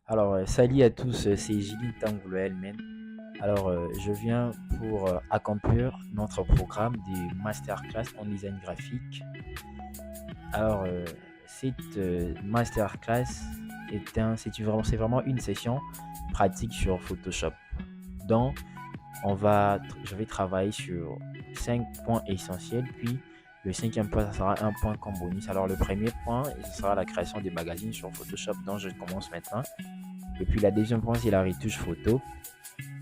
Alors, salut à tous, c'est Gilles Tangoulou-Elmen. Alors, je viens pour accomplir notre programme des masterclass en design graphique. Alors, cette masterclass c'est vraiment une session pratique sur Photoshop. Donc, je vais travailler sur 5 points essentiels, puis le cinquième point, ça sera un point comme bonus. Alors, le premier point, ce sera la création des magazines sur Photoshop, dont je commence maintenant. Et puis la deuxième point, c'est la retouche photo.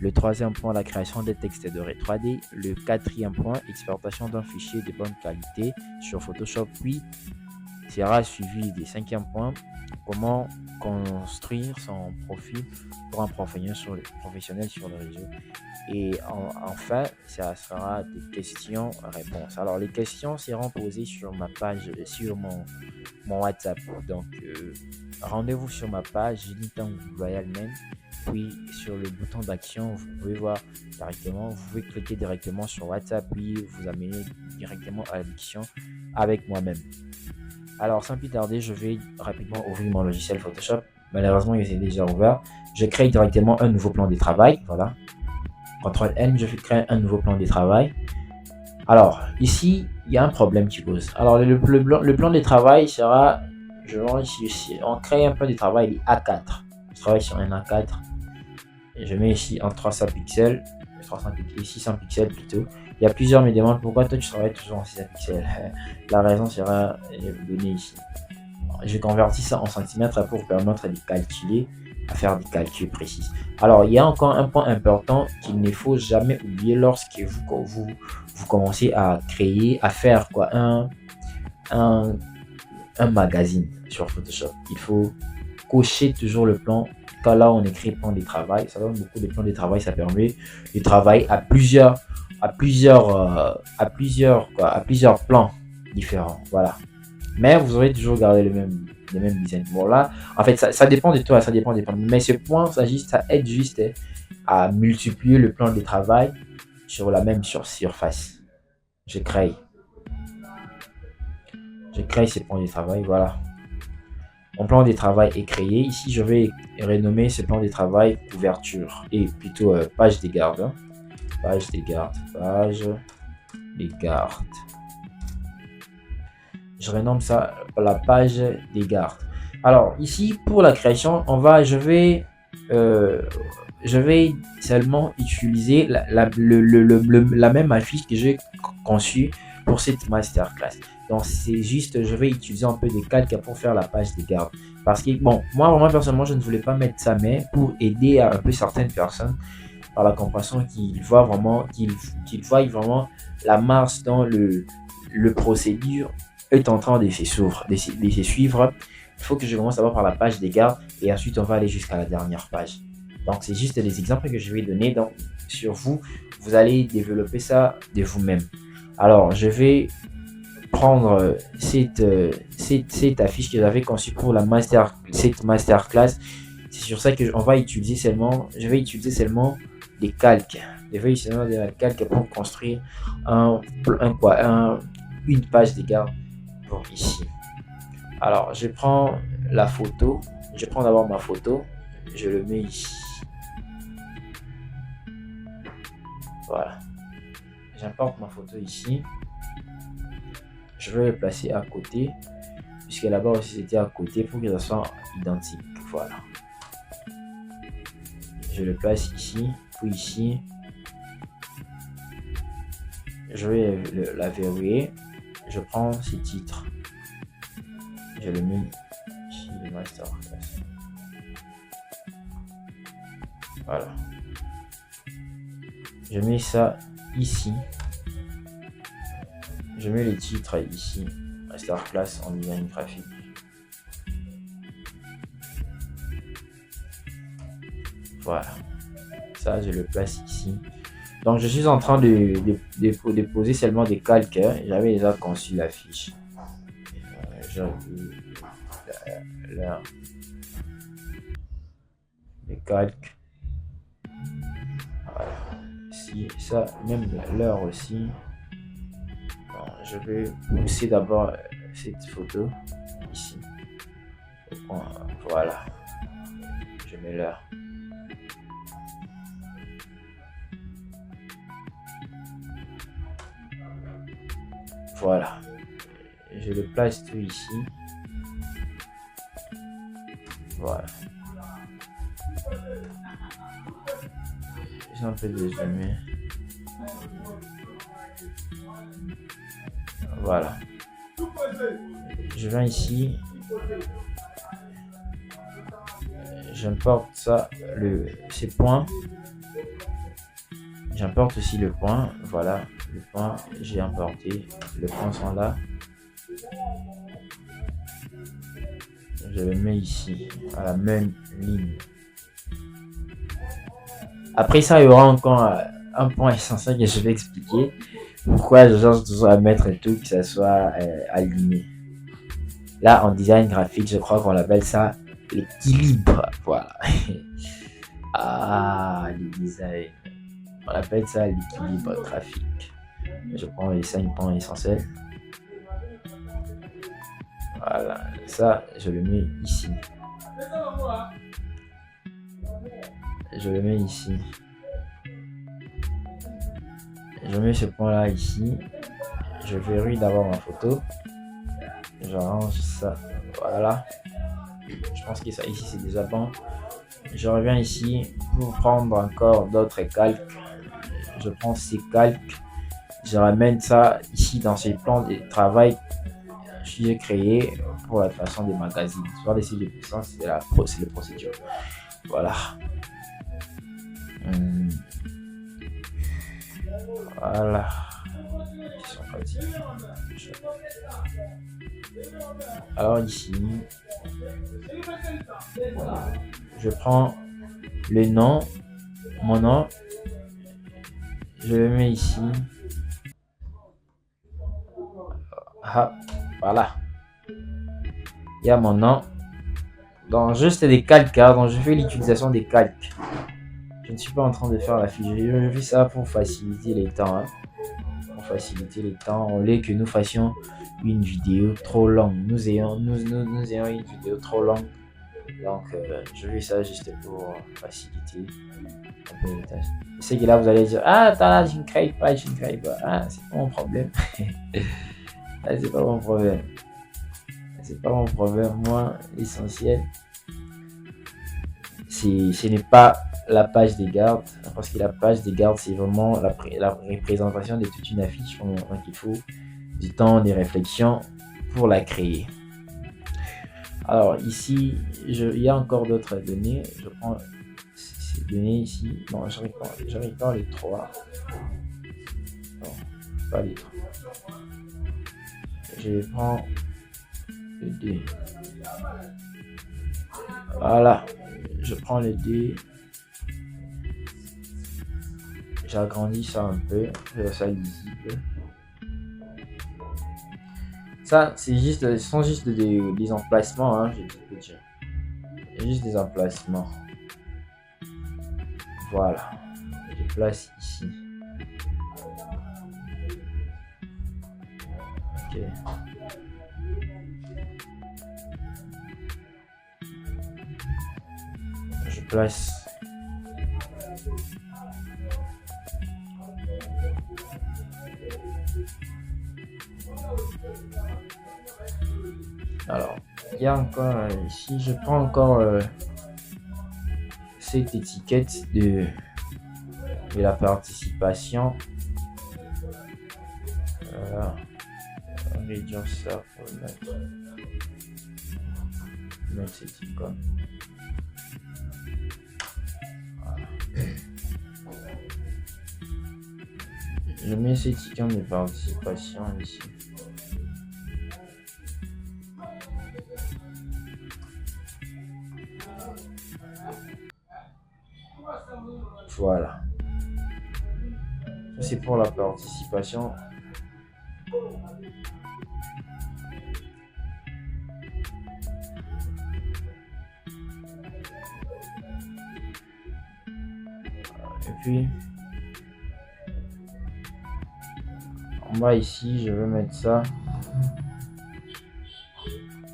Le troisième point, la création des textes de 3D. Le quatrième point, exportation d'un fichier de bonne qualité sur Photoshop. Puis sera suivi des cinquième points, comment construire son profil pour un professionnel sur le réseau. Et enfin, ça sera des questions-réponses. Alors, les questions seront posées sur ma page, sur mon WhatsApp. Donc, rendez-vous sur ma page Jilitan Royalman. Puis, sur le bouton d'action, vous pouvez voir directement, vous pouvez cliquer directement sur WhatsApp, puis vous amener directement à la discussion avec moi-même. Alors, sans plus tarder, je vais rapidement ouvrir mon logiciel Photoshop. Malheureusement, il est déjà ouvert. Je crée directement un nouveau plan de travail. Voilà. CTRL N, je vais créer un nouveau plan de travail. Alors, ici, il y a un problème qui pose. Alors, le plan de travail sera, on crée un plan de travail A4. Je travaille sur un A4. Et je mets ici en 300 pixels, 300 pixels, 600 pixels plutôt. Il y a plusieurs me demandent pourquoi toi tu travailles toujours en 600 pixels. La raison sera, je vais vous donner ici. Je convertis ça en centimètres pour permettre de calculer, à faire des calculs précis. Alors, il y a encore un point important qu'il ne faut jamais oublier lorsque vous commencez à créer, à faire un, un magazine sur Photoshop. Il faut cocher toujours le plan. Quand là, on écrit plan de travail, ça donne beaucoup de plans de travail, ça permet de travailler à plusieurs plans différents. Voilà. Mais vous aurez toujours gardé le même design. Bon là, en fait, ça dépend de toi, ça dépend des plans. Mais ce point, ça aide juste à multiplier le plan de travail sur la même surface. Je crée. Je crée ce plan de travail, voilà. Mon plan de travail est créé. Ici, je vais renommer ce plan de travail couverture et plutôt page des gardes. Hein. Page des gardes. Page des gardes. Je renomme ça la page des gardes. Alors ici pour la création, je vais seulement utiliser la même affiche que j'ai conçue pour cette masterclass. Donc c'est juste, je vais utiliser un peu de calque pour faire la page des gardes. Parce que bon, moi personnellement, je ne voulais pas mettre ça, mais pour aider un peu certaines personnes par la compréhension qu'ils voient vraiment la marche dans le procédure est en train de se suivre. Il faut que je commence d'abord par la page des gardes et ensuite on va aller jusqu'à la dernière page. Donc c'est juste des exemples que je vais donner. Donc sur vous, vous allez développer ça de vous-même. Alors je vais prendre cette affiche que j'avais conçue pour cette masterclass. C'est sur ça que je vais utiliser seulement des calques. Je vais utiliser des calques pour construire une page des gardes pour ici. Alors, je prends la photo. Je prends d'abord ma photo. Je le mets ici. Voilà. J'importe ma photo ici. Je vais le placer à côté. Puisque là-bas aussi c'était à côté pour que ça soit identique. Voilà. Je le place ici. Puis ici. Je vais la verrouiller. Je prends ces titres. Je le mets ici, le masterclass. Voilà. Je mets ça ici. Je mets les titres ici. Masterclass en design graphique. Voilà. Ça, je le place ici. Donc, je suis en train de poser seulement des calques. J'avais déjà conçu la fiche. Là, les calques. Voilà. Ici, ça, même l'heure aussi. Bon, je vais pousser d'abord cette photo ici. Voilà. Je mets l'heure. Voilà. Je le place tout ici. Voilà. J'ai un peu de zoomer. Voilà. Je viens ici. J'importe ça, ces points. J'importe aussi le point. Voilà. Le point, j'ai importé. Les points sont là. Je le mets ici, à la même ligne. Après ça, il y aura encore un point essentiel que je vais expliquer. Pourquoi je cherche toujours à mettre tout, que ça soit aligné. Là, en design graphique, je crois qu'on appelle ça l'équilibre. Voilà. Ah, le design. On appelle ça l'équilibre graphique. Je prends les 5 points essentiels. Voilà, ça, je le mets ici. Je le mets ici. Je mets ce point-là ici. Je verrouille d'abord ma photo. Je range ça. Voilà. Je pense que ça ici, c'est déjà bon. Je reviens ici pour prendre encore d'autres calques. Je prends ces calques. Je ramène ça ici dans ces plans de travail que j'ai créé pour la façon des magazines. Soit les sites de puissance, c'est les procédures. Voilà. Voilà. Ils sont fatigués. Alors ici, je prends le nom, mon nom, je le mets ici. Ah, voilà. Il y a mon nom. Donc juste des calques, donc je fais l'utilisation des calques. Je ne suis pas en train de faire la fiche. Je fais ça pour faciliter les temps. Pour faciliter les temps, au lieu que nous fassions une vidéo trop longue. Nous ayons une vidéo trop longue. Donc je fais ça juste pour faciliter un peu les tâches. Je sais que là vous allez dire, ah t'as là, je ne crée pas. Ah, c'est pas mon problème. Ah, c'est pas mon problème. C'est pas mon problème. Moi, l'essentiel, ce n'est pas la page des gardes, parce que la page des gardes, c'est vraiment la représentation de toute une affiche. Donc il faut du temps, des réflexions pour la créer. Alors ici, il y a encore d'autres données. Je prends ces données ici. Non, je récupère les 3. Non, pas les 3. Je prends le 2. Voilà. Je prends le 2. J'agrandis ça un peu. Je laisse ça lisible. Ça, ce sont juste des emplacements, hein, je peux dire. Juste des emplacements. Voilà. Je place ici. Ok. Je place. Alors, il y a encore ici, je prends encore cette étiquette de la participation. Voilà. On va réduire ça pour le mettre cette icône. Voilà. Je mets cette icône de participation ici. Voilà. Ça c'est pour la participation. Et puis en bas ici, je vais mettre ça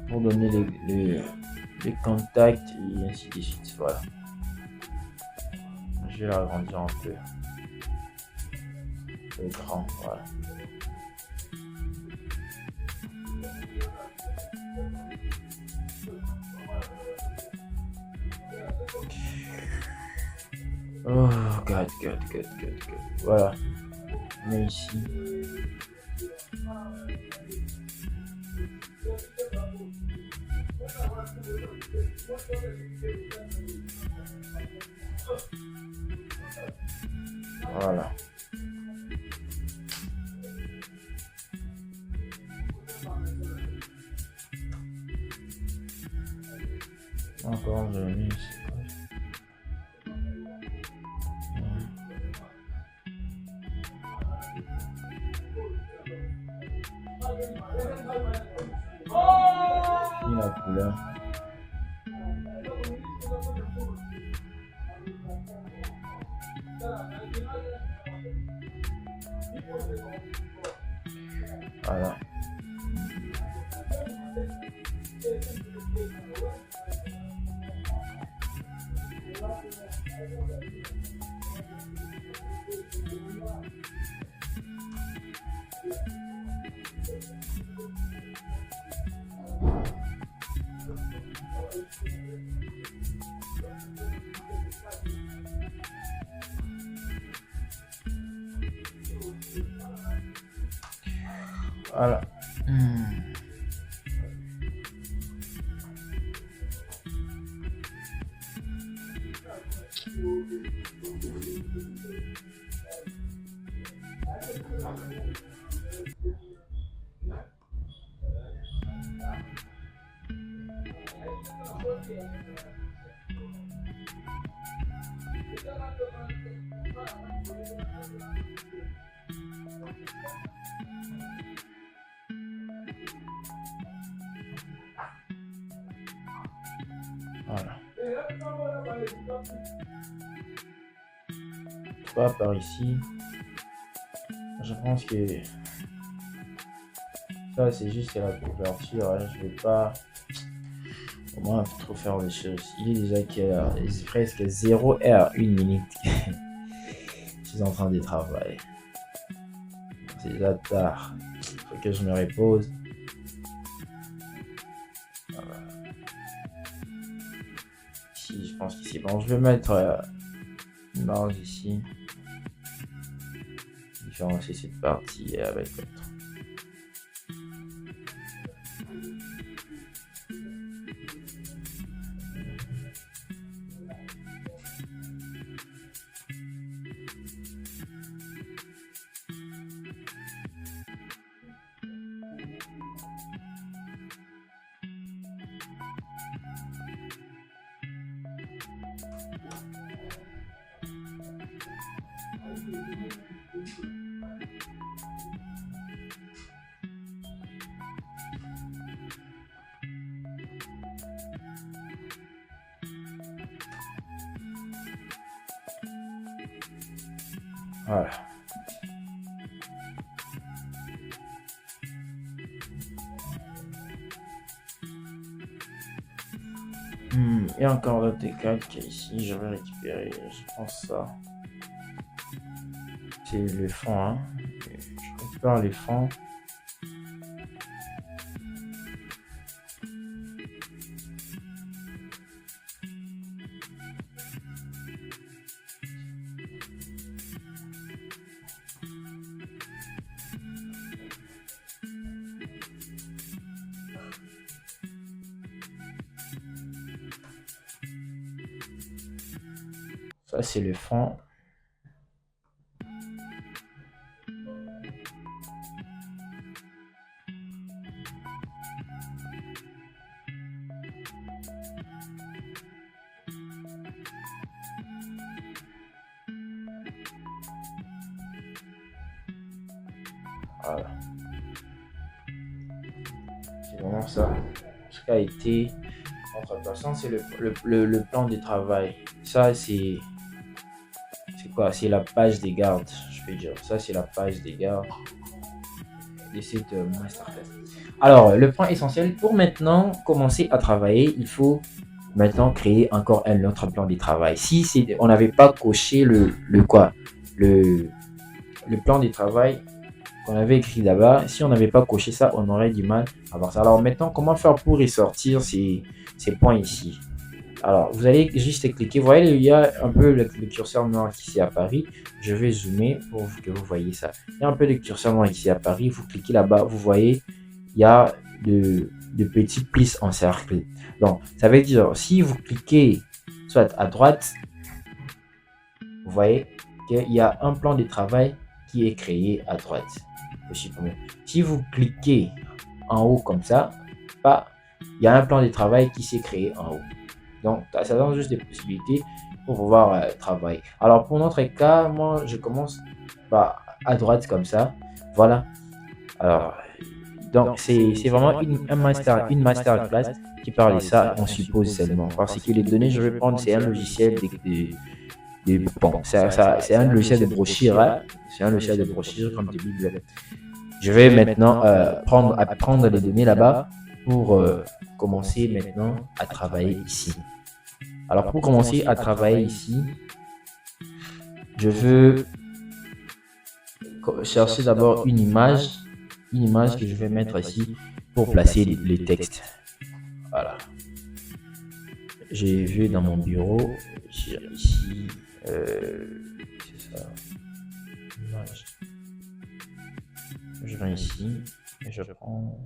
pour donner les contacts et ainsi de suite. Voilà. Je vais l'agrandir un peu. L'écran, voilà. Oh, God. Voilà. Mais ici. Voilà. Encore, je l'ai mis ici. Et la couleur. Voilà. Voilà. Voilà. Pas par ici. Je pense que ça c'est juste la couverture. Hein. Je vais pas au moins trop faire les choses. Il est déjà quelle heure? Il est presque 0h, 1 minute. Je suis en train de travailler. C'est déjà tard. Il faut que je me repose. Voilà. Ici, je pense que c'est bon. Je vais mettre une marge ici. Différencier cette partie avec l'autre. Voilà. Et encore le T4 qui est ici, je vais récupérer, je pense ça. C'est le fond, hein. Je récupère les fonds. Ça, c'est le fond. Voilà. C'est vraiment ça. Ce qui a été entre passant, c'est le plan de travail. Ça, c'est quoi? C'est la page des gardes, je peux dire. Ça, c'est la page des gardes de cette masterclass. Alors, le point essentiel pour maintenant commencer à travailler, il faut maintenant créer encore un autre plan de travail. Si on n'avait pas coché le, le plan de travail qu'on avait écrit là-bas, si on n'avait pas coché ça, on aurait du mal à voir ça. Alors maintenant, comment faire pour ressortir ces points ici? Alors, vous allez juste cliquer. Vous voyez, il y a un peu le curseur noir qui s'est apparu. Je vais zoomer pour que vous voyez ça. Il y a un peu de curseur noir qui s'est apparu. Vous cliquez là-bas, vous voyez, il y a de petits plis encerclés. Donc, ça veut dire, si vous cliquez soit à droite, vous voyez qu'il y a un plan de travail qui est créé à droite. Si vous cliquez en haut comme ça, il y a un plan de travail qui s'est créé en haut. Donc, ça donne juste des possibilités pour pouvoir travailler. Alors, pour notre cas, moi, je commence à droite comme ça. Voilà. Alors, donc, c'est vraiment une masterclass qui parle de ça, on suppose seulement. Parce que les données, je vais prendre, c'est un logiciel bon, c'est un logiciel de brochure. Hein. C'est un logiciel de brochure comme des bibliothèques. Je vais maintenant prendre les données là-bas pour commencer maintenant à travailler ici. Alors, pour commencer à travailler ici, je veux chercher d'abord une image que je vais mettre ici pour placer les textes. Voilà. J'ai vu dans mon bureau, ici, c'est ça, image. Je viens ici et je prends.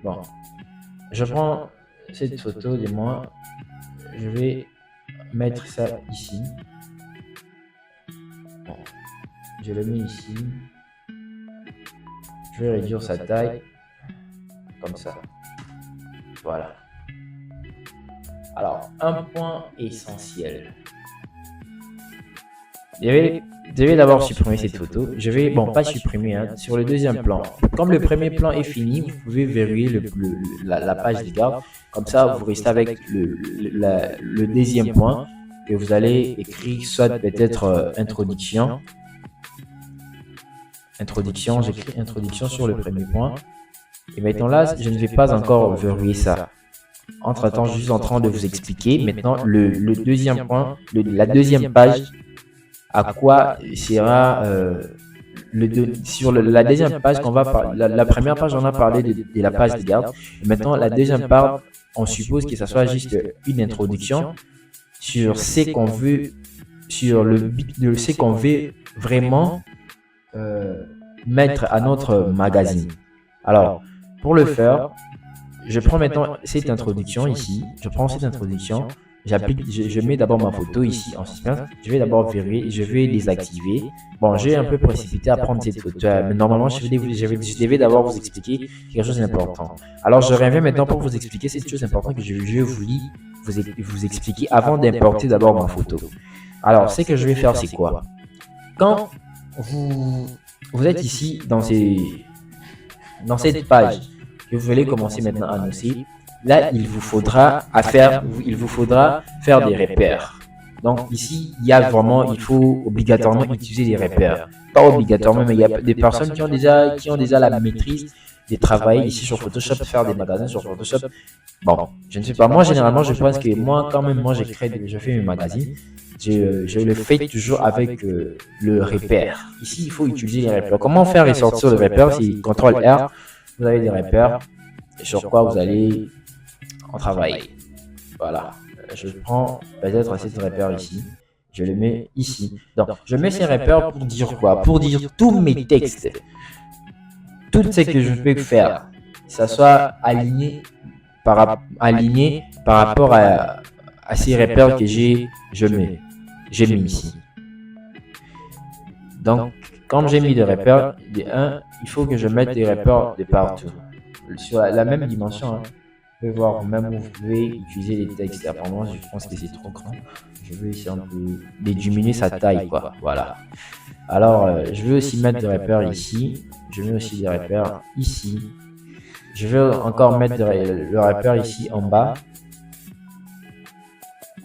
Bon, je prends cette photo de moi, je vais mettre ça ici. Bon, je le mets ici. Je vais réduire sa taille comme ça. Voilà. Alors, un point essentiel. Je vais d'abord supprimer cette photo. Je vais, bon, pas supprimer, hein, sur le deuxième plan. Comme le premier plan est fini, vous pouvez verrouiller la page de garde. Comme ça, vous restez avec le deuxième point que vous allez écrire, soit peut-être introduction. Introduction, j'écris introduction sur le premier point. Et maintenant là, je ne vais pas encore verrouiller ça. Entre-temps, je suis en train de vous expliquer maintenant le deuxième point, la deuxième page, à quoi sera sur la deuxième page qu'on va parler. La première page, on a parlé de la page de garde. Et maintenant, la deuxième page, on suppose que ça soit juste une introduction sur ce qu'on veut, sur le but de ce qu'on veut vraiment mettre à notre magazine. Alors, pour le faire, je prends maintenant cette introduction ici. Je prends cette introduction. Je mets d'abord ma photo ici en suspense. Je vais d'abord verrouiller, je vais désactiver. Bon, j'ai un peu précipité à prendre cette photo, mais normalement, je devais d'abord vous expliquer quelque chose d'important. Alors, je reviens maintenant pour vous expliquer cette chose importante que je voulais vous expliquer avant d'importer d'abord ma photo. Alors, ce que je vais faire, c'est quoi? Quand vous êtes ici dans cette page que vous voulez commencer maintenant à annoncer, là, il vous faudra faire des repères. Donc ici, il faut obligatoirement utiliser des repères. Pas obligatoirement, mais il y a des personnes qui ont déjà la maîtrise de travailler ici sur Photoshop, faire des magasins sur Photoshop. Bon, je ne sais pas. Moi, généralement, je pense que moi, quand même, je fais mes magazines. Je le fais toujours avec le repère. Ici, il faut utiliser les repères. Comment faire ressortir le repère? C'est CTRL R. Vous avez des repères sur quoi vous allez en travailler. Voilà. Je prends peut-être cet repère ici. Je le mets ici. Donc, je mets ces repères pour dire quoi? Pour dire tous mes textes. Tout ce que je peux faire. Que ça soit aligné par rapport à ces repères que j'ai mis ici. Donc, comme j'ai mis des repères, il faut que je mette des repères de partout. Sur la même dimension, hein. Vous pouvez voir, même vous pouvez utiliser les textes. Apparemment, je pense que c'est trop grand. Je veux essayer un peu de diminuer sa taille, quoi. Voilà. Alors, je vais aussi mettre des repères ici. Je mets aussi des repères ici. Je vais encore mettre le repère ici en bas.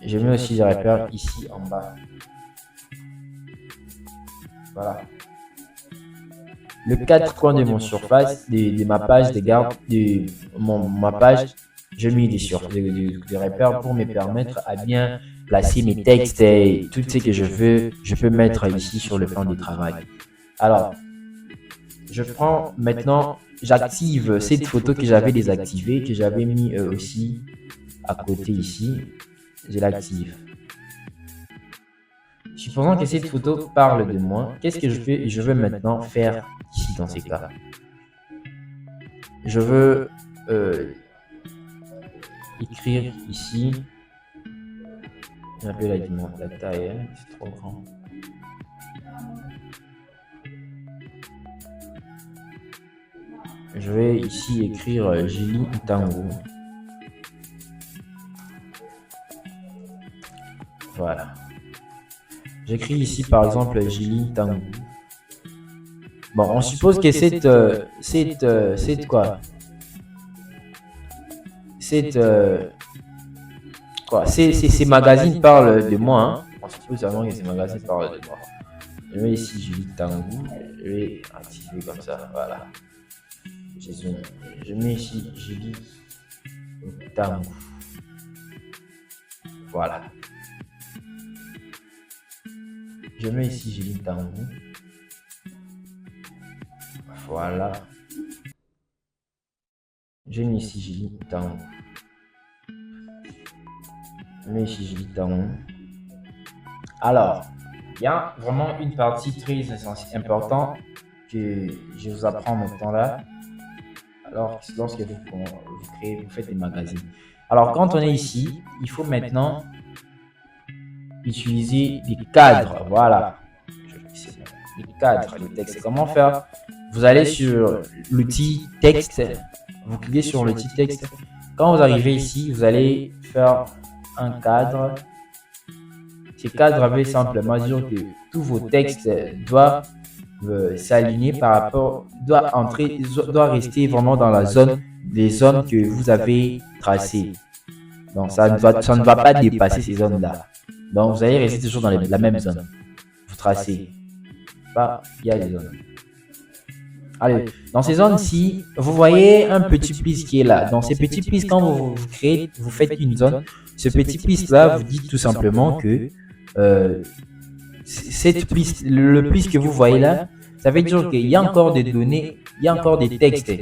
Je mets aussi des repères ici en bas. Voilà. le quatre coins de mon surface, de ma page de garde, de ma page, je mets des repères pour me permettre à bien placer mes textes et tout ce que je veux, je peux mettre ici sur le plan de travail. Alors, je prends maintenant, j'active cette photo que j'avais désactivée, que j'avais mis aussi à côté ici. Je l'active. Supposons que cette photo parle de moi, qu'est-ce que je fais? Je veux maintenant faire ici dans ces cas. Je veux écrire ici. Un peu la taille, hein, c'est trop grand. Je vais ici écrire Julie Tango. Voilà. J'écris ici par exemple Julie Tango. Bon, on suppose que c'est quoi? Ces magazines parlent de moi. Hein. On suppose vraiment que ces magazines parlent de moi. Je mets ici Julie Tango. Je vais activer comme ça. Voilà. Je mets ici Julie Tango. Voilà. Je mets ici Julie Tango. Voilà. Je mets ici Julie Tango. Je mets ici Julie Tango. Alors, il y a vraiment une partie très importante que je vous apprends maintenant là. Alors, lorsque vous faites des magazines. Alors, quand on est ici, il faut maintenant utiliser des cadres. Voilà. Les cadres, le texte. Comment faire? Vous allez sur l'outil texte. Vous cliquez sur l'outil texte. Quand vous arrivez ici, vous allez faire un cadre. Ce cadre veut simplement dire que tous vos textes doivent s'aligner par rapport, doit rester vraiment dans les zones que vous avez tracées. Donc ça ne va pas dépasser ces zones-là. Donc vous allez rester toujours dans la même zone. Vous tracez. Il y a des zones. Allez, dans ces zones-ci, vous voyez un petit piste qui est là. Dans ces petits pistes, quand vous créez, vous faites une zone, ce petit piste-là vous dit tout simplement que cette piste, le piste que vous voyez là, ça veut dire qu'il y a encore des données, il y a encore des textes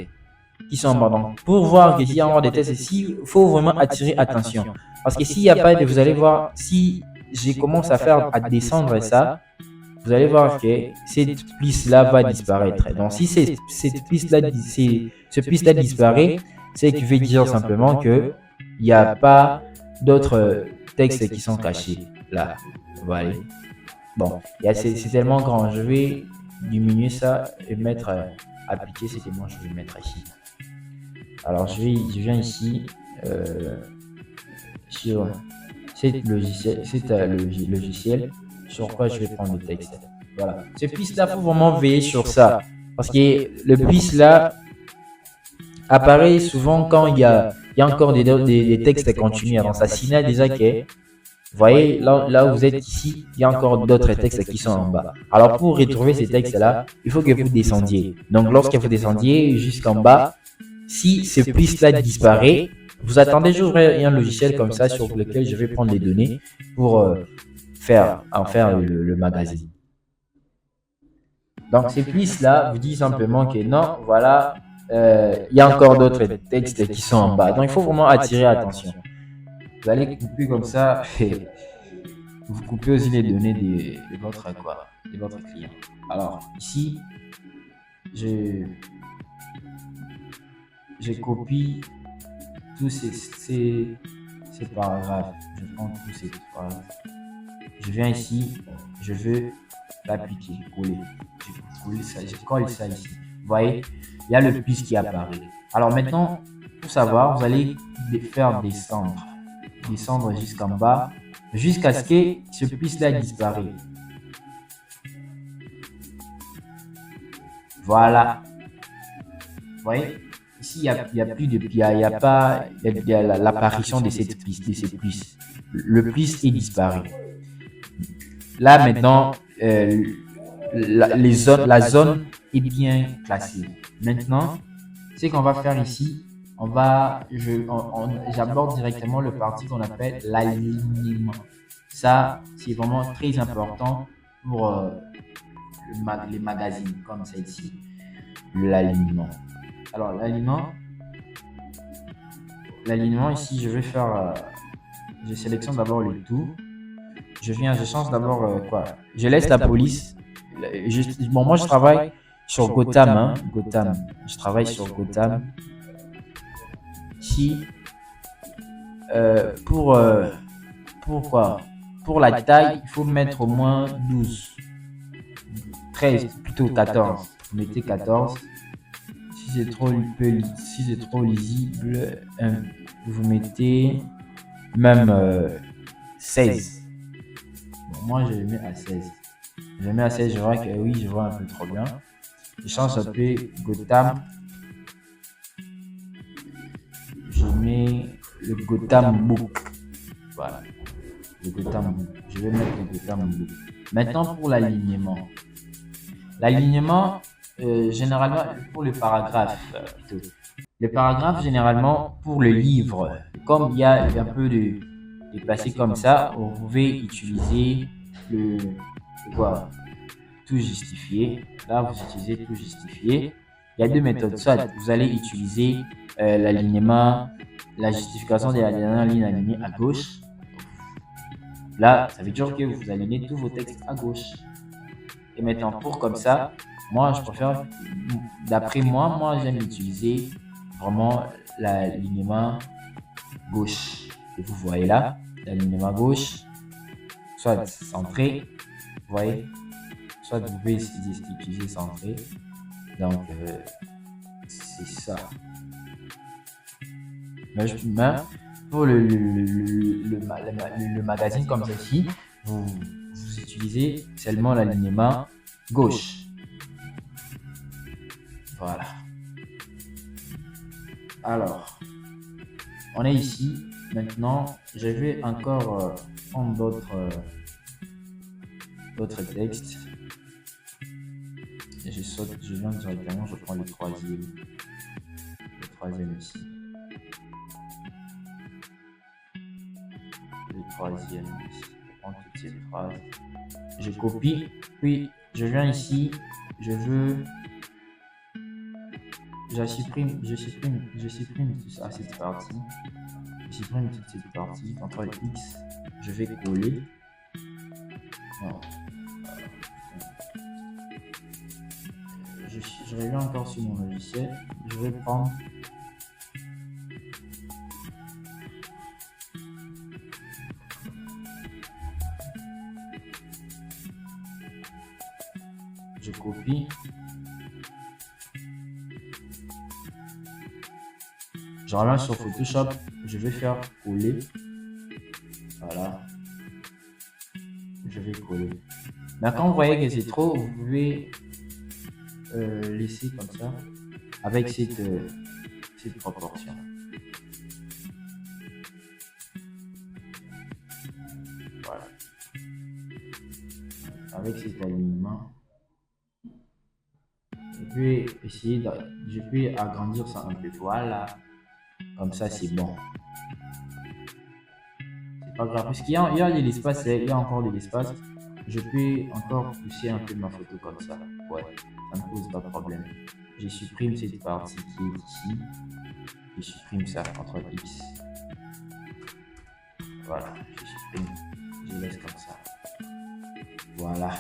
qui sont en bas. Donc, pour voir qu'il y a encore des textes ici, il faut vraiment attirer attention. Parce que s'il n'y a pas de, vous allez voir, si je commence à descendre ça, vous allez voir que cette piste-là va disparaître. Donc, si cette piste-là disparaît, c'est qui veut dire simplement qu'il n'y a pas d'autres textes qui sont cachés là. Voilà. Bon, c'est tellement grand. Je vais diminuer ça et mettre appliquer ce que moi je vais mettre ici. Alors, je viens ici sur cet logiciel. Sur quoi je vais prendre le texte. Voilà. Ce piste-là, il faut vraiment veiller sur ça. Parce que le piste là apparaît souvent quand il y a encore des textes continus. Alors, ça signale déjà que, vous voyez, là où vous êtes ici, il y a encore d'autres textes qui sont en bas. Alors, pour retrouver ces textes-là, il faut que vous descendiez. Donc, lorsque vous descendiez jusqu'en bas, si ce piste-là disparaît, vous attendez, j'ouvrirai un logiciel comme ça sur lequel je vais prendre les données pour en faire le magazine. Donc ces pistes-là vous disent simplement que non, voilà, il y a encore d'autres textes qui sont en bas. Donc il faut vraiment attirer attention. Vous allez couper comme ça, et vous coupez aussi les données de votre client. Alors ici, je copie tous ces paragraphes. Je prends tous ces paragraphes. Je viens ici, je veux l'appliquer, coller. Je colle ça ici. Vous voyez, il y a le plus qui apparaît. Alors maintenant, pour savoir, vous allez faire descendre jusqu'en bas, jusqu'à ce que ce plus-là disparaisse. Voilà. Vous voyez, ici, il n'y a plus de il y a l'apparition de cette piste, de ces plus. Le plus est disparu. Là maintenant, la zone est bien classée. Maintenant, ce qu'on va faire ici, j'aborde directement le parti qu'on appelle l'alignement. Ça, c'est vraiment très important pour les magazines comme celle-ci. L'alignement. Alors, l'alignement ici, je sélectionne d'abord le tout. Je change d'abord quoi? Je laisse la police. Moi, je travaille sur Gotham. Hein, Gotham. Je travaille sur Gotham. Si pour quoi? Pour la taille, il faut mettre au moins 12, 13, plutôt 14. Vous mettez 14. Si c'est trop lisible, vous mettez même 16. Bon, moi, je le mets à 16. Je le mets à 16, je vois que oui, je vois un peu trop bien. Je change un peu Gotham. Je mets le Gotham Book. Voilà. Le Gotham Book. Je vais mettre le Gotham Book. Maintenant, pour l'alignement. L'alignement, généralement, pour le paragraphe, plutôt. Le paragraphe, généralement, pour le livre, comme il y a un peu de placé comme ça, vous pouvez utiliser tout justifier. Là, vous utilisez tout justifier. Il y a deux méthodes. Soit vous allez utiliser l'alignement, la justification de la dernière ligne alignée à gauche. Là, ça veut dire que vous alignez tous vos textes à gauche. Et maintenant, pour comme ça, moi, je préfère, d'après moi, j'aime utiliser vraiment l'alignement gauche. Et vous voyez là, l'alignement gauche, soit centré, vous voyez, soit vous pouvez utiliser centré. Donc, c'est ça. Mais pour le magazine comme ceci, vous utilisez seulement l'alignement gauche. Voilà. Alors, on est ici. Maintenant, je vais encore prendre d'autres textes. Et je viens directement, je prends le troisième. Le troisième ici. Le troisième ici. Je prends toutes ces phrases. Je copie, puis je viens ici, je supprime tout ça, cette partie. Je supprime toute cette partie. CTRL X, je vais coller. Non. Je reviens encore sur mon logiciel. Je vais prendre je copie. Je reviens sur Photoshop. Je vais faire coller. Voilà. Je vais coller. Mais quand vous voyez que c'est trop, vous pouvez laisser comme ça avec cette proportion. Voilà. Avec cet alignement. Je peux agrandir ça un peu. Voilà. Comme ça, c'est bon. C'est pas grave. Parce qu'il y a de l'espace, il y a encore de l'espace. Je peux encore pousser un peu ma photo comme ça. Ouais, ça ne pose pas de problème. Je supprime cette partie qui est ici. Je supprime ça, CTRL X. Voilà, je supprime. Je laisse comme ça. Voilà.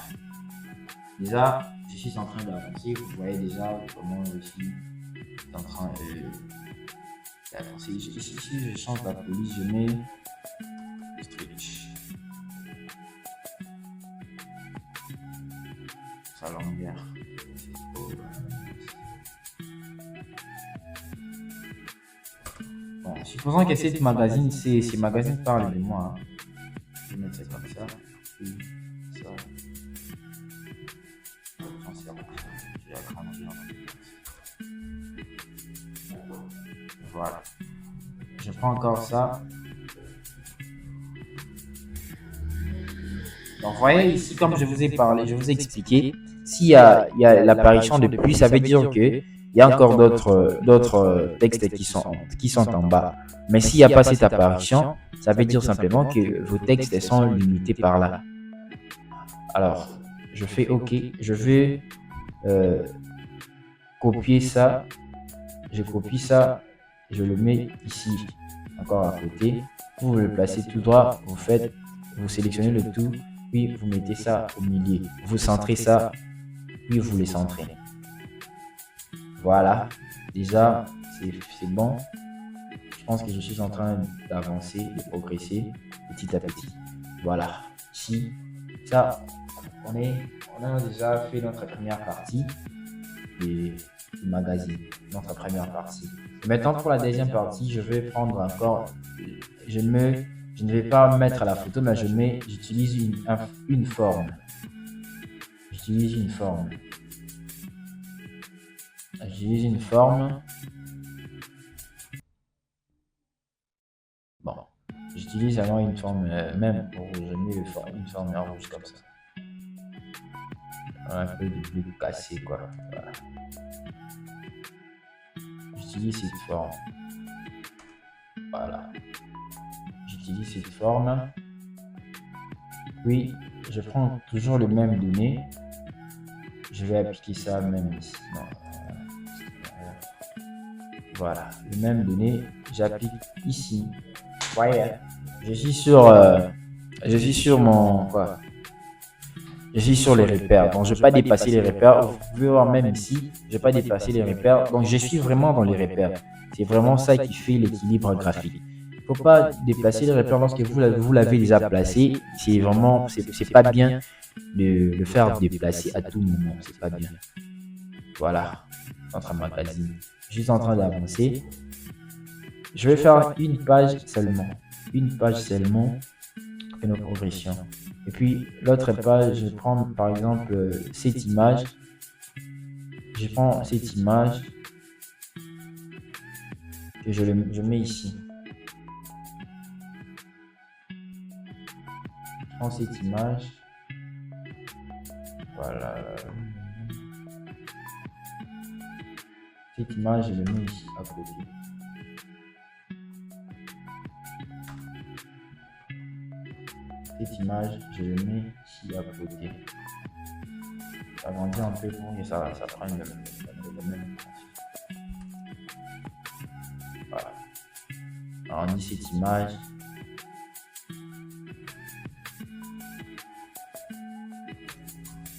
Déjà, je suis en train d'avancer. Vous voyez déjà comment je suis en train d'avancer. Ici, je change la police. Je mets stretch. Sa longueur. Bon, supposons que cette magazine, ces magazines parlent de moi. Hein. Je vais mettre ça comme ça. Puis ça. Je vais agrandir. Voilà. Je prends encore ça. Donc, vous voyez ici, comme je vous ai parlé, je vous ai expliqué, il y a l'apparition de plus, ça veut dire que il y a encore d'autres textes qui sont en bas. Mais s'il n'y a pas cette apparition, ça veut dire simplement que vos textes sont limités par là. Alors, je fais OK. Je vais copier ça. Je copie ça. Je le mets ici, encore à côté. Vous le placez tout droit. Vous sélectionnez le tout. Puis vous mettez ça au milieu. Vous centrez ça. Puis vous les centrez. Voilà. Déjà, c'est bon. Je pense que je suis en train d'avancer, de progresser petit à petit. Voilà. Ici, ça, on a déjà fait notre première partie du magazine, notre première partie. Maintenant, pour la deuxième partie, je vais prendre encore, je ne vais pas mettre la photo, mais j'utilise une forme. J'utilise une forme. J'utilise une forme. Bon, j'utilise alors une forme même rouge. Je mets une forme rouge comme ça. Un peu de bleu cassé, quoi. Voilà. J'utilise cette forme. Voilà. J'utilise cette forme. Puis, je prends toujours le même donné. Je vais appliquer ça même ici. Non. Voilà. Le même donné, j'applique ici. Voyez. Je suis sur mon... Quoi? Je suis sur les repères, donc je ne vais pas dépasser les repères. Vous pouvez voir même ici, je ne vais pas dépasser les repères. Donc je suis vraiment dans les repères. C'est vraiment ça qui fait l'équilibre graphique. Il ne faut pas déplacer les repères lorsque vous l'avez déjà placé. C'est vraiment, c'est pas bien de le faire déplacer à tout moment. C'est pas bien. Voilà, notre magazine. Je suis en train d'avancer. Je vais faire une page seulement. Une page seulement de nos progressions. Et puis l'autre page, je prends par exemple cette image. Je prends cette image et je mets ici. Je prends cette image. Voilà. Cette image, je le mets ici à côté. Cette image, je le mets ici à côté. J'agrandis un peu pour que ça prenne le même. Voilà. Alors, on dit cette image.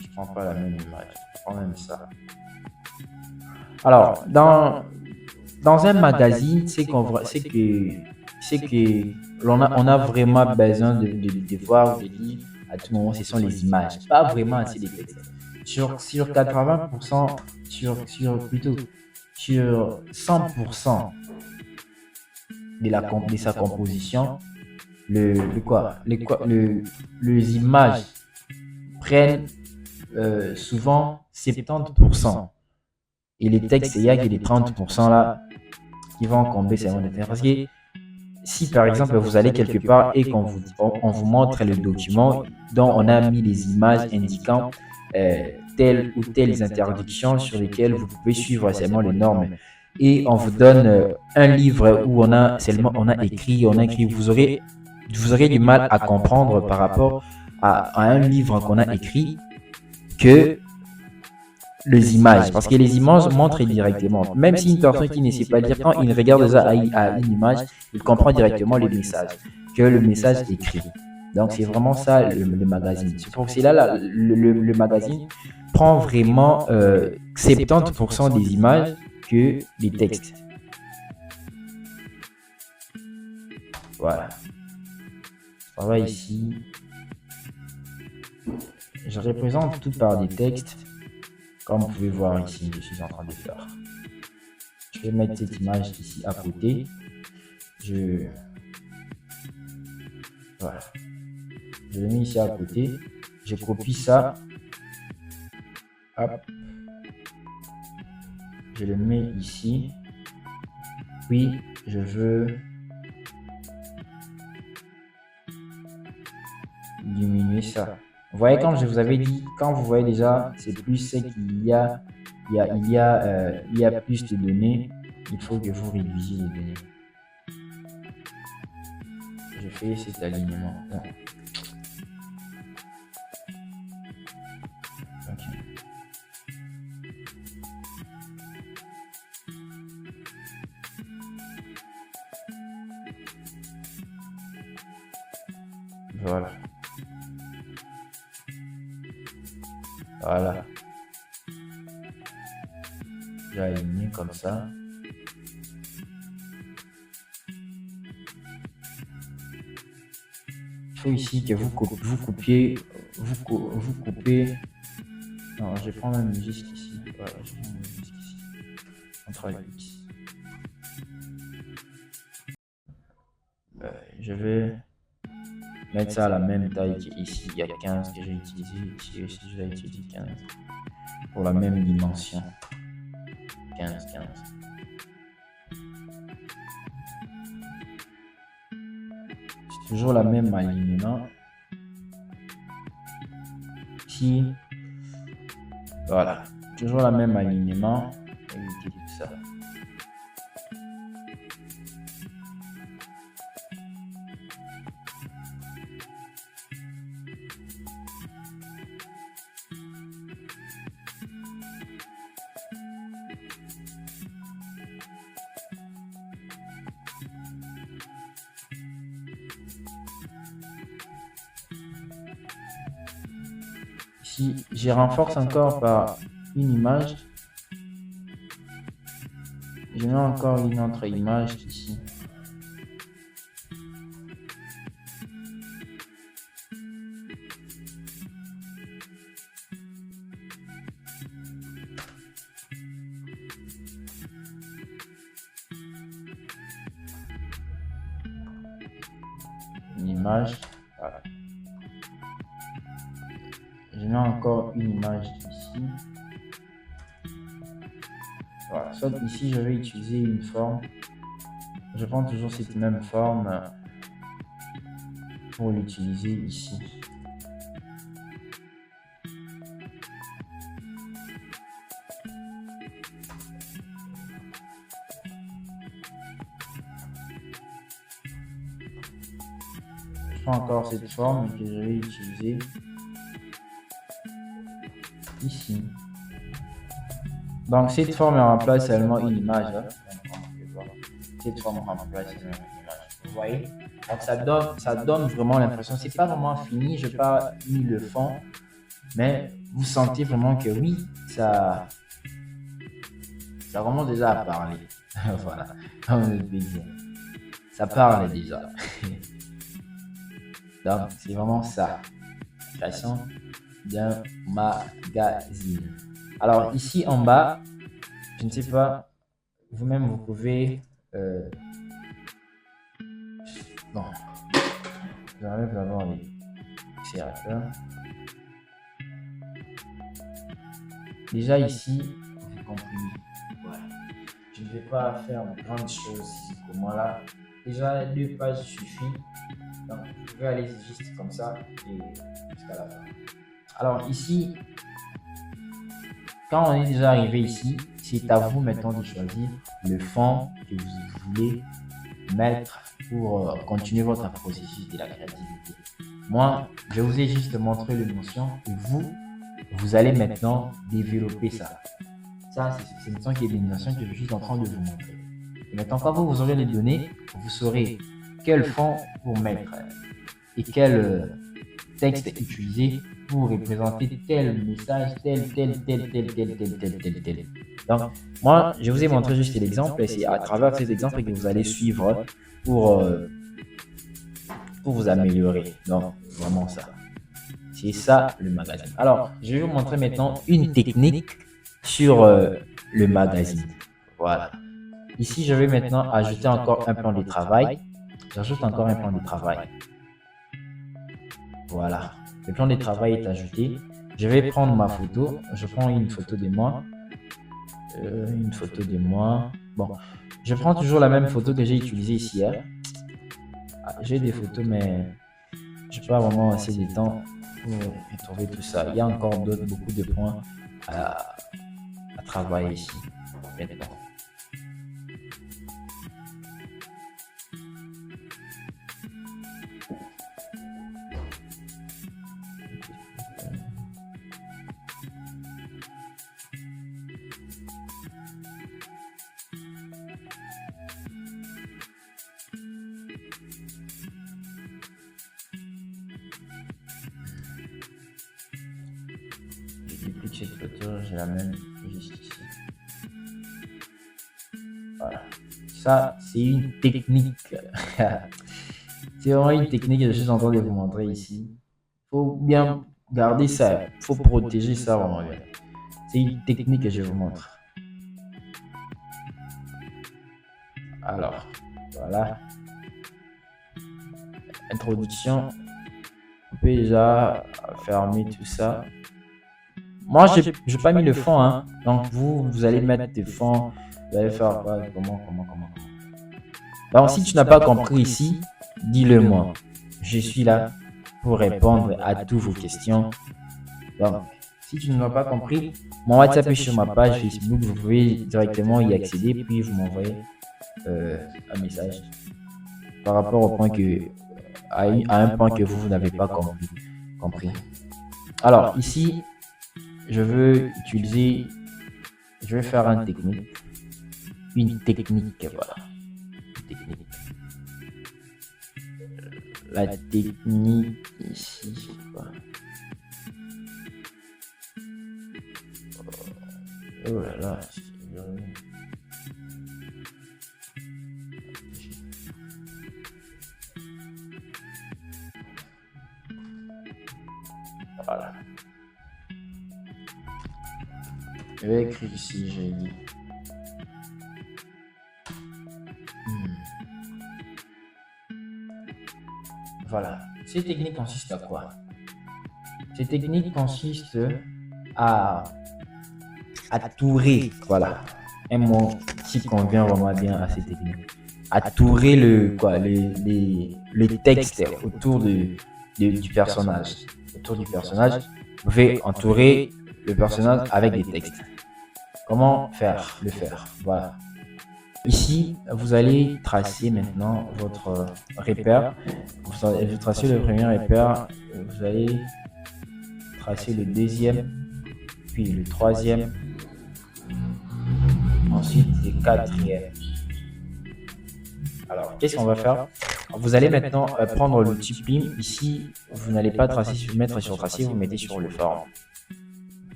Je prends pas la même image. Je prends même ça. Alors, dans un magazine, c'est que on a vraiment besoin de voir, de lire à tout moment, ce sont les images, pas vraiment assez des textes. Sur 80%, plutôt sur 100% de sa composition, les images prennent souvent 70%. Et les textes, il y a que les 30% là qui vont combler ces mots de terre. Parce que si par exemple vous allez quelque part et qu'on vous montre le document dont on a mis les images indiquant telle ou telles interdictions sur lesquelles vous pouvez suivre seulement les normes, et on vous donne un livre où on a écrit, vous aurez du mal à comprendre par rapport à un livre qu'on a écrit que les images, parce que les images montrent directement. Même si une personne qui ne sait pas lire, quand il regarde ça à une image, il comprend directement le message, que le message écrit. Donc c'est vraiment ça le magazine. C'est pour cela le magazine prend vraiment 70% des images que des textes. Voilà. On va ici. Je représente tout par des textes. Comme vous pouvez voir ici, je suis en train de faire. Je vais mettre cette image ici à côté. Voilà. Je le mets ici à côté. Je copie ça. Hop. Je le mets ici. Puis, je veux diminuer ça. Vous voyez, comme je vous avais dit, quand vous voyez déjà, c'est plus, c'est qu'il y a, il y a plus de données, il faut que vous réduisiez les données. Je fais cet alignement. Non. Ok. Voilà. Voilà. J'ai aligné comme ça. Il faut ici que vous coupez. Non, je vais prendre même juste ici. Voilà, je vais prendre même juste ici. Entre les X. Je vais mettre ça à la même taille qu'ici. Il y a 15 que j'ai utilisé. Ici aussi, je vais utiliser 15. Pour la même dimension. 15. C'est toujours la même alignement. Ici. Voilà. Toujours la même alignement. Éviter tout ça. Si je renforce encore par une image, je mets encore une autre image ici. Une image, voilà. Je mets encore une image ici. Voilà, soit ici je vais utiliser une forme. Je prends toujours cette même forme pour l'utiliser ici. Je prends encore cette forme que je vais utiliser ici. Donc cette forme remplace seulement une image. Hein. Cette forme remplace seulement une image. Vous voyez? Donc ça donne vraiment l'impression, c'est pas vraiment fini, je n'ai pas mis le fond, mais vous sentez vraiment que oui, ça commence déjà à parler. Voilà, comme je le dire. Ça parle déjà. Donc c'est vraiment ça. Création d'un magazine. Alors ici en bas, je ne sais pas, vous-même vous pouvez... bon, j'arrive d'abord les accélérateurs. Déjà ici, vous comprenez. Ouais. Je ne vais pas faire de grandes choses ici pour moi là. Déjà 2 pages suffit. Donc vous pouvez aller juste comme ça et jusqu'à la fin. Alors ici, quand on est déjà arrivé ici, c'est à vous maintenant de choisir le fond que vous voulez mettre pour continuer votre processus de la créativité. Moi, je vous ai juste montré les notions et vous allez maintenant développer ça. Ça, c'est une notion qui est des notions que je suis en train de vous montrer. Et maintenant, quand vous aurez les données, vous saurez quel fond pour mettre et quel texte utiliser pour représenter tel message, tel. Donc, moi, je vous ai montré juste l'exemple et c'est à travers ces exemples que vous allez suivre pour vous améliorer. Donc, vraiment ça. C'est ça le magazine. Alors, je vais vous montrer maintenant une technique sur le magazine. Voilà. Ici, je vais maintenant ajouter encore un plan de travail. J'ajoute encore un plan de travail. Voilà. Le plan de travail est ajouté. Je vais prendre ma photo. Je prends une photo de moi. Bon, je prends toujours la même photo que j'ai utilisée ici. Hein. J'ai des photos, mais je n'ai pas vraiment assez de temps pour trouver tout ça. Il y a encore beaucoup de points à, à travailler ici. Maintenant. Je duplique cette photo, je la mets juste ici. Voilà. Ça, c'est une technique. C'est vraiment une technique que je suis en train de vous montrer ici. Il faut bien garder ça. Il faut protéger ça vraiment bien. C'est une technique que je vous montre. Alors, voilà. Introduction. On peut déjà fermer tout ça. Moi, j'ai pas mis le fond, hein. Donc, vous allez mettre des fonds. Vous allez faire quoi? Comment. Donc, si tu n'as pas compris ici, dis-le moi. Je suis là pour répondre à toutes vos questions. Donc, si tu ne l'as pas compris, mon WhatsApp est sur ma page Facebook. Vous pouvez directement y accéder, puis vous m'envoyez un message par rapport au point à un point que vous n'avez pas compris. Alors, ici, je vais faire une technique, voilà. La technique ici, quoi. Oh là là. Voilà. Je vais écrire ici, j'ai dit. Voilà. Ces techniques consistent à quoi? Ces techniques consistent à tourer, voilà, un mot qui convient vraiment bien à ces techniques. À tourer le texte autour du personnage. Autour du personnage, vous pouvez entourer le personnage avec des textes. Comment le faire? Voilà. Ici, vous allez tracer maintenant votre repère. Vous tracez le premier repère, vous allez tracer le deuxième, puis le troisième, ensuite le quatrième. Alors, qu'est-ce qu'on va faire? Vous allez maintenant prendre l'outil Plim. Ici, vous n'allez pas mettre sur tracé, vous mettez sur le forme.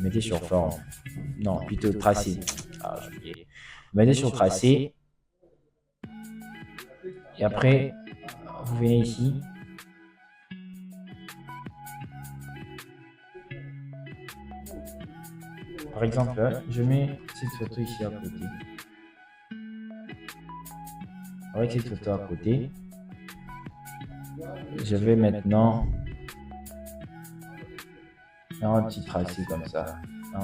Mettez sur forme. Non, plutôt tracé. Vous mettez sur tracé. Et après, vous venez ici. Par exemple, je mets cette photo ici à côté. Avec cette photo à côté, je vais maintenant faire un petit tracé comme ça. 1,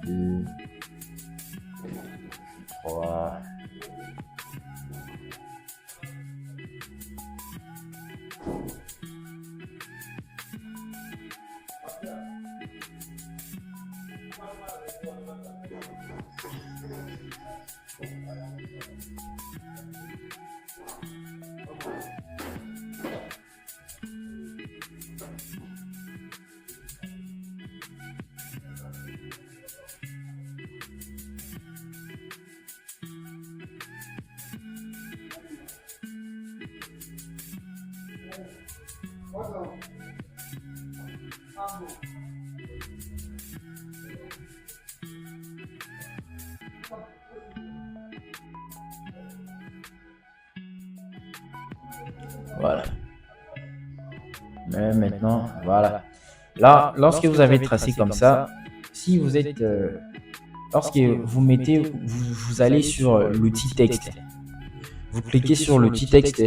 2, 3. Voilà. Mais maintenant, voilà. Là, lorsque vous avez tracé comme ça, si vous êtes, lorsque vous mettez, vous allez sur l'outil texte. Vous cliquez sur l'outil texte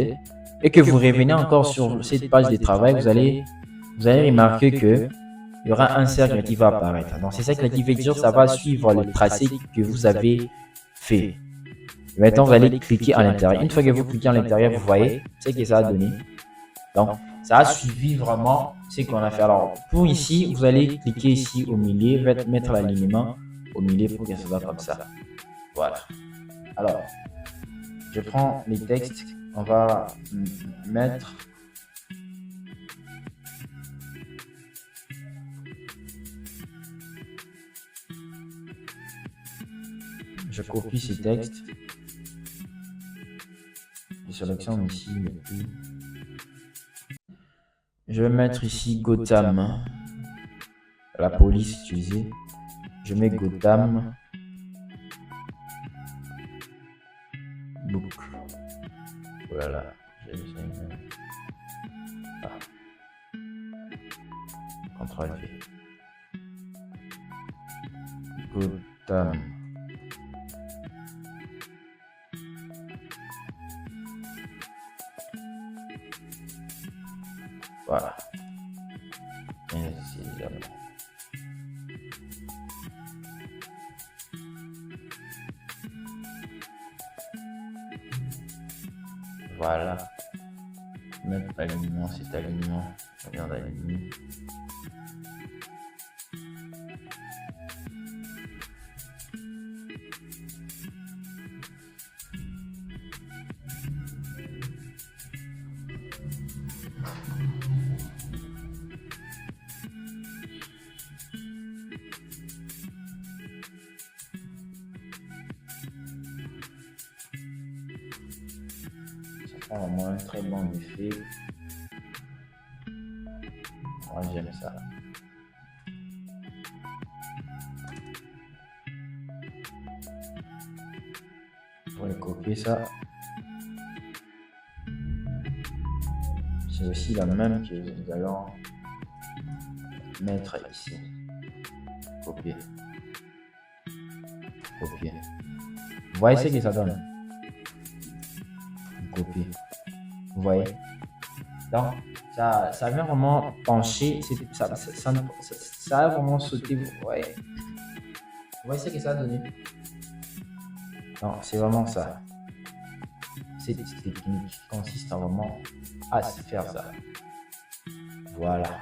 et que vous revenez encore sur cette page de travail, vous allez remarquer que il y aura un cercle qui va apparaître. Donc c'est ça que l'architecture, ça va suivre le tracé que vous avez fait. Maintenant, vous allez cliquer à l'intérieur. Une fois que vous cliquez à l'intérieur, vous voyez ce que ça a donné. Donc, Ça a suivi vraiment ce qu'on a fait. Alors, pour ici, vous allez cliquer ici au milieu, mettre l'alignement au milieu pour que ça soit comme ça. Voilà. Alors, je prends les textes. On va mettre... Je copie ces textes. Je sélectionne ici le plus. Je vais mettre ici Gotham. La police utilisée. Je mets Gotham. Book. Voilà. Ctrl V. Gotham. Voilà. Voilà. Mettre alignement, c'est alignement. Je viens d'aligner. Vraiment un très bon effet. Moi j'aime ça. Pour le copier ça. C'est aussi la même que nous allons mettre ici. Copier. Copier. Vous voyez ce que ça donne? Copier. Vous voyez? Donc, ça vient vraiment pencher. Ça a vraiment sauté. Vous voyez? Vous voyez ce que ça a donné? Non, c'est vraiment ça. Cette technique qui consiste en vraiment à faire ça. Voilà.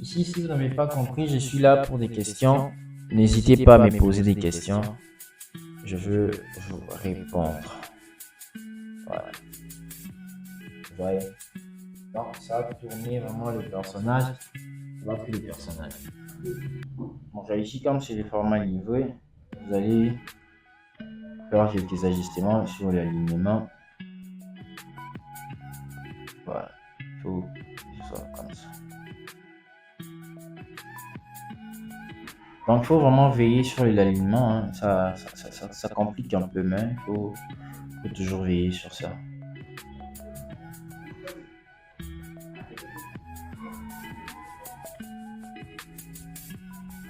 Ici, si vous n'avez pas compris, je suis là pour des questions. N'hésitez pas à me poser des questions. Je veux vous répondre. Voilà. Vous voyez? Donc, ça va tourner vraiment le personnage. On va plus le personnage. Bon, ici, comme c'est le format livré, vous allez faire quelques ajustements sur l'alignement. Voilà. Il faut que ce soit comme ça. Donc, il faut vraiment veiller sur l'alignement. Hein. Ça complique un peu, mais il faut toujours veiller sur ça.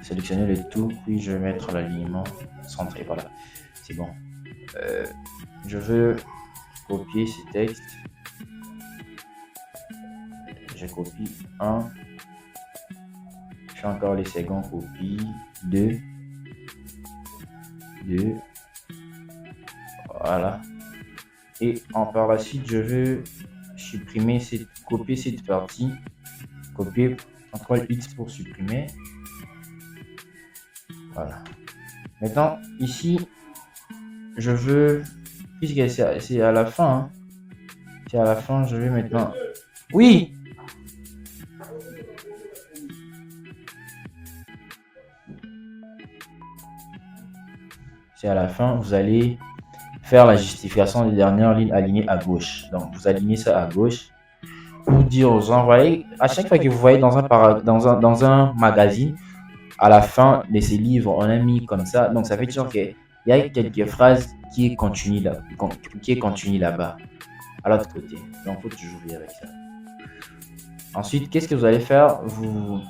Sélectionner le tout, puis je vais mettre l'alignement centré. Voilà, c'est bon. Je veux copier ces textes. Je copie 1. Je fais encore les secondes copies. 2. Voilà. Et par la suite, je veux supprimer copier cette partie. Copier CTRL X pour supprimer. Voilà. Maintenant, ici, je veux, puisque c'est à la fin, hein, c'est à la fin, je vais maintenant... Oui! C'est à la fin, vous allez faire la justification des dernières lignes alignées à gauche. Donc, vous alignez ça à gauche pour dire aux gens, voyez, à chaque fois que vous voyez dans un magazine, à la fin de ces livres, on a mis comme ça. Donc, ça veut dire qu'il y a quelques phrases qui est continue là-bas, à l'autre côté. Donc, il faut toujours vivre avec ça. Ensuite, qu'est-ce que vous allez faire? Vous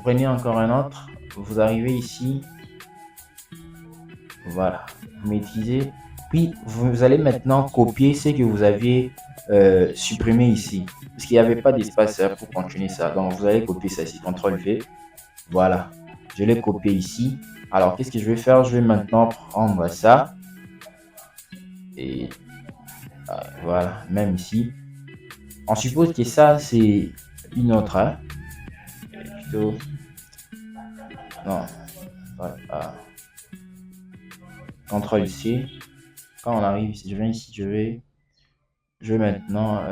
prenez encore un autre. Vous arrivez ici. Voilà. Vous maîtrisez. Puis, vous allez maintenant copier ce que vous aviez supprimé ici. Parce qu'il n'y avait pas d'espace pour continuer ça. Donc, vous allez copier ça ici. CTRL V. Voilà. Je l'ai copié ici. Alors, qu'est-ce que je vais faire? Je vais maintenant prendre ça. Et voilà, même ici. On suppose que ça, c'est une autre. Hein? Plutôt. Non. Voilà. CTRL C. Quand on arrive, si je viens ici, je vais maintenant.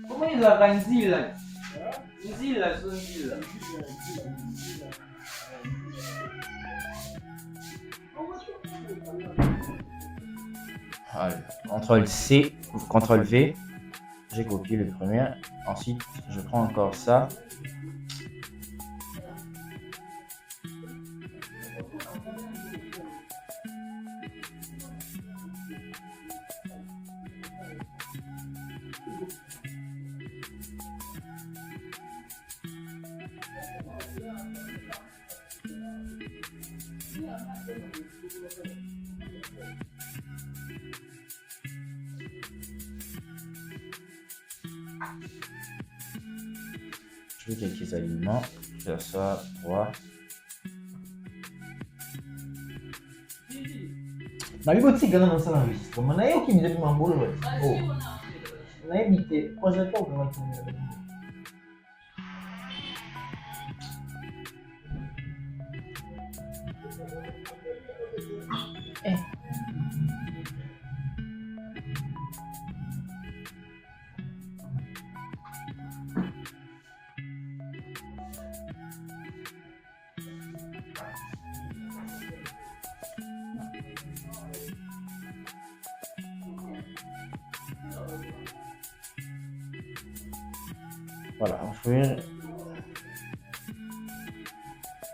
Comment il a grandi là? Ici, là, son île, là. CTRL C, CTRL V. J'ai copié le premier. Ensuite, je prends encore ça. Je fais quelques alignements. Je fais ça 3. Na bibo tigana na sana enregistrement. Na eu que me deu uma bola, velho. Oh. Na MT, projeto algum aqui no meu. Voilà,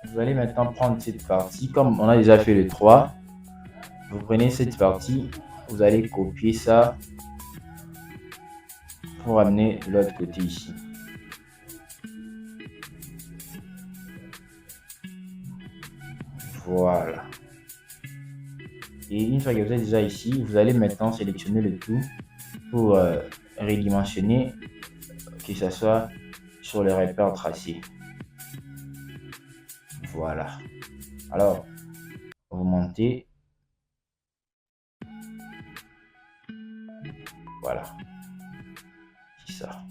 vous allez maintenant prendre cette partie. Comme on a déjà fait le 3, vous prenez cette partie, vous allez copier ça pour amener l'autre côté ici. Voilà. Et une fois que vous êtes déjà ici, vous allez maintenant sélectionner le tout pour redimensionner, que ce soit sur le repère tracé. Voilà. Alors, vous montez. Voilà. C'est ça.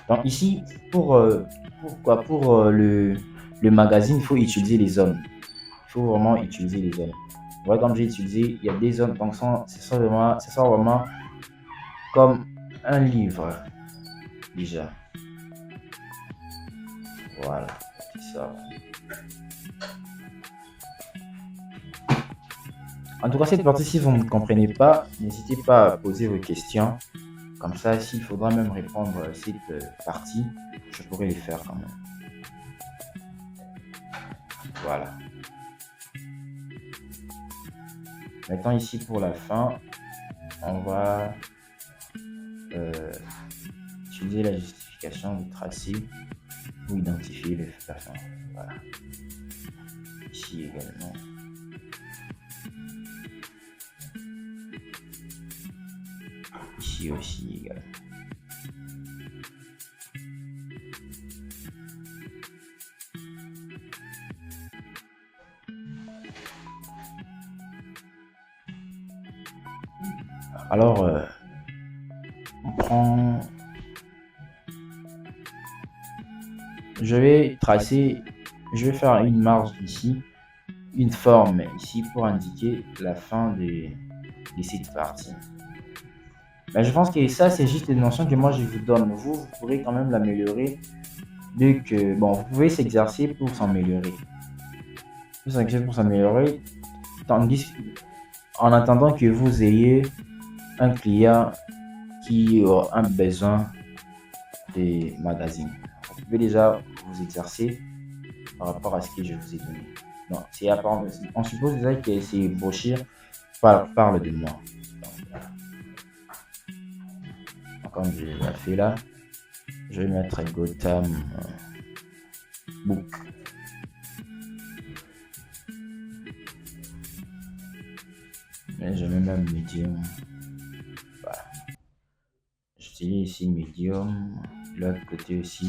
Donc ici, pour le magazine, il faut utiliser les zones. Il faut vraiment utiliser les zones. Voilà, comme j'ai utilisé, il y a des zones. Donc c'est ça vraiment comme un livre déjà. Voilà, c'est ça. En tout cas, cette partie, si vous ne comprenez pas, n'hésitez pas à poser vos questions. Comme ça, s'il faudra même répondre à cette partie, je pourrai les faire quand même. Voilà. Maintenant, ici, pour la fin, on va utiliser la justification du tracé pour identifier la fin. Voilà. Ici également. Ici aussi également. Alors, on prend... Je vais tracer, je vais faire une marge ici, une forme ici pour indiquer la fin de cette partie. Mais je pense que ça, c'est juste une notion que moi je vous donne. Vous pourrez quand même l'améliorer. Bon, vous pouvez s'exercer pour s'améliorer. Tandis en attendant que vous ayez un client qui a un besoin de magazine. Vous pouvez déjà vous exercer par rapport à ce que je vous ai donné. Non, on suppose déjà que ces brochures parlent de moi. Donc, comme je l'ai fait là, je vais mettre Gotham Book. Mais je mets même Medium. partie ici medium, l'autre côté aussi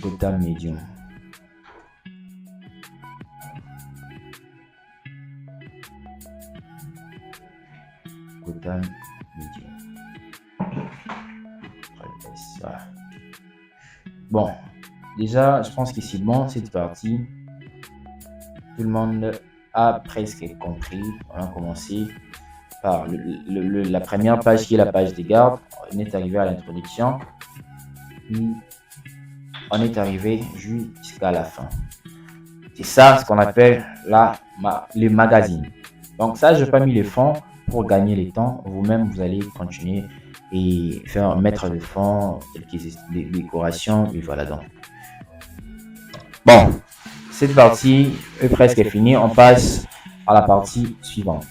Gotham medium. Gotham medium. Voilà. Bon, déjà, je pense que c'est bon cette partie. Tout le monde a presque compris. On a commencé par la première page qui est la page des gardes. On est arrivé à l'introduction. On est arrivé jusqu'à la fin. C'est ça ce qu'on appelle le magazine. Donc ça, je n'ai pas mis les fonds pour gagner le temps. Vous-même, vous allez continuer et mettre le fond, quelques décorations, et voilà donc. Bon, cette partie est presque finie. On passe à la partie suivante.